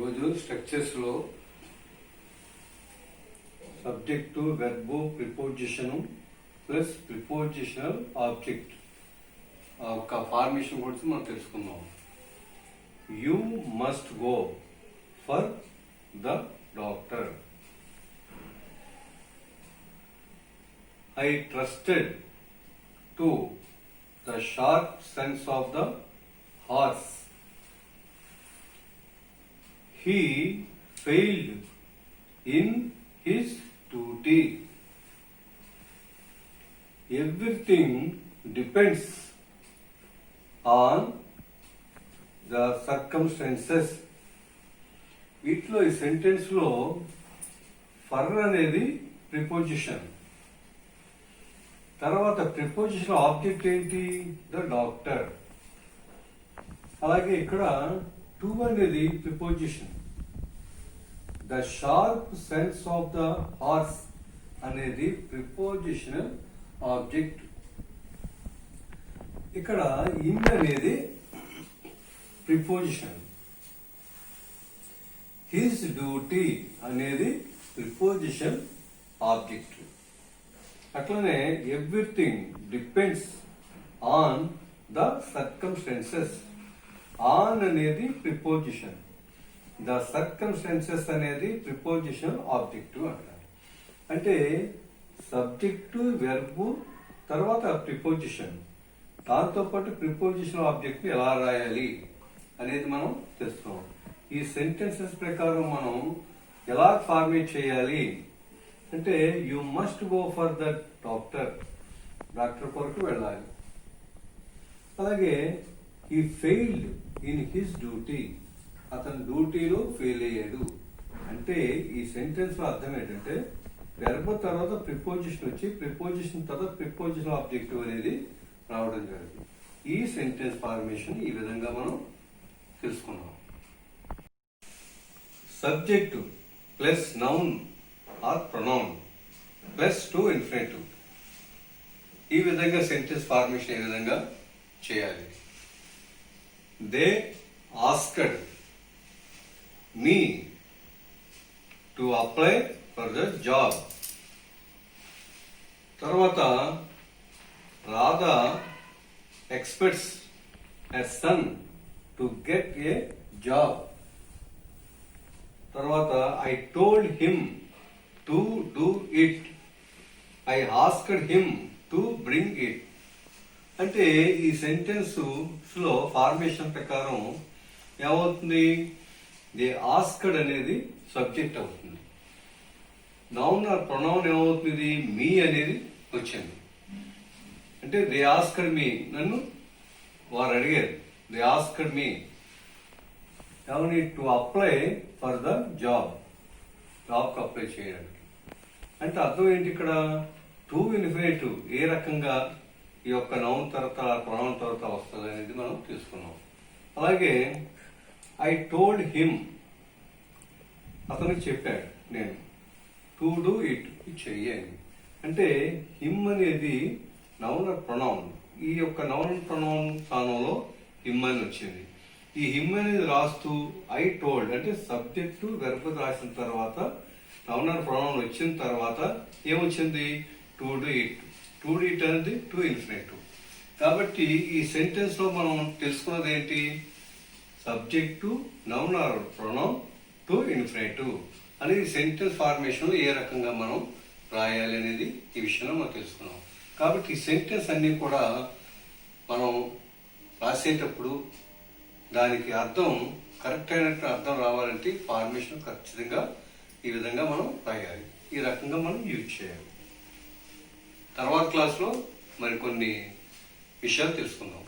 ఈరోజు స్ట్రక్చర్స్లో subject verb preposition plus prepositional object ఒక ఫార్మేషన్ గురించి మనం తెలుసుకుందాం. You must go for the doctor. I trusted to the sharp sense of the horse. He failed in his duty. Everything depends on the circumstances. వీటిలో ఈ సెంటెన్స్లో for అనేది preposition, తర్వాత preposition object ఏంటి? The doctor. అలాగే ఇక్కడ to అనేది preposition. The sharp sense of the horse అనేది prepositional object. ఇక్కడ ఇన్ అనేది ప్రిపోజిషన్. హిస్ డ్యూటీ అనేది ప్రిపోజిషన్ ఆబ్జెక్ట్. అట్లనే everything depends on the circumstances. On అనేది ప్రిపోజిషన్, ద సర్కమ్స్టెన్సెస్ అనేది ప్రిపోజిషన్ ఆబ్జెక్టివ్ అంటారు. అంటే సబ్జెక్టు వెర్బు తర్వాత ప్రిపోజిషన్, దాంతోపాటు ప్రిపోజిషన్ ఆబ్జెక్ట్ ఎలా రాయాలి అనేది మనం తెలుస్తున్నాం. ఈ సెంటెన్సెస్ ప్రకారం మనం ఎలా ఫార్మేట్ చేయాలి అంటే you must go for the doctor, doctor కొరకు వెళ్ళాలి. అలాగే ఈ ఫెయిల్డ్ ఇన్ హిస్ డ్యూటీ, అతను డ్యూటీలో ఫెయిల్ అయ్యాడు. అంటే ఈ సెంటెన్స్ లో అర్థం ఏంటంటే వెర్బ్ తర్వాత ప్రిపోజిషన్ వచ్చి ప్రిపోజిషన్ తర్వాత ప్రిపోజిషన్ ఆబ్జెక్టివ్ అనేది రావడం జరిగింది. ఈ సెంటెన్స్ ఫార్మేషన్ ఈ విధంగా మనం తెలుసుకున్నాం. Subject plus noun or pronoun plus to infinitive. ఈ విధంగా సెంటెన్స్ ఫార్మేషన్ ఏ విధంగా చేయాలి? They asked me to apply for the job. తర్వాత Radha expects a son to get a job. తర్వాత I told him to do it. I asked him to bring it. అంటే ఈ sentence లో ఫార్మేషన్ ప్రకారం ఏమవుతుంది? దే ఆస్క్డ్ అనేది subject అవుతుంది. Noun or pronoun ఏమవుతుంది? మీ అనేది వచ్చింది. అంటే దే ఆస్క్డ్ మీ, నన్ను వారు అడిగారు. దే ఆస్క్డ్ మీ ఏమని? To apply for the job, జాబ్కి అప్లై చేయడానికి. అంటే అర్థం ఏంటి ఇక్కడ? టు ఇన్ఫినిటివ్ ఏ రకంగా ఈ యొక్క నౌన్ తర్వాత ప్రొనౌన్ తర్వాత వస్తుంది అనేది మనం తీసుకున్నాం. అలాగే ఐ టోల్డ్ హిమ్, అతనికి చెప్పాడు నేను. టు డూ ఇట్, చెయ్యండి. అంటే హిమ్ అనేది నౌన్ ప్రొనౌన్. ఈ యొక్క నౌన్ ప్రొనౌన్ స్థానంలో హిమ్ అని వచ్చింది. ఈ హిమ్ అనేది రాస్తూ ఐ టోల్డ్ అంటే సబ్జెక్టు వెర్బ్ రాసిన తర్వాత నౌన్ ఆర్ ప్రొనౌన్ వచ్చిన తర్వాత ఏమొచ్చింది? To do it. To do it అనేది టు ఇన్ఫినిటివ్. కాబట్టి ఈ సెంటెన్స్ లో మనం తెలుసుకున్నది ఏంటి? Subject noun or pronoun to infinitive అనేది సెంటెన్స్ ఫార్మేషన్ ఏ రకంగా మనం రాయాలి అనేది ఈ విషయంలో మనం తెలుసుకున్నాం. కాబట్టి ఈ సెంటెన్స్ అన్ని కూడా మనం రాసేటప్పుడు దానికి అర్థం కరెక్ట్ అయినట్టు అర్థం రావాలంటే ఫార్మేషన్ ఖచ్చితంగా ఈ విధంగా మనం రాయాలి. ఈ రకంగా మనం యూజ్ చేయాలి. తర్వాత క్లాస్లో మరికొన్ని విషయాలు తెలుసుకుందాం.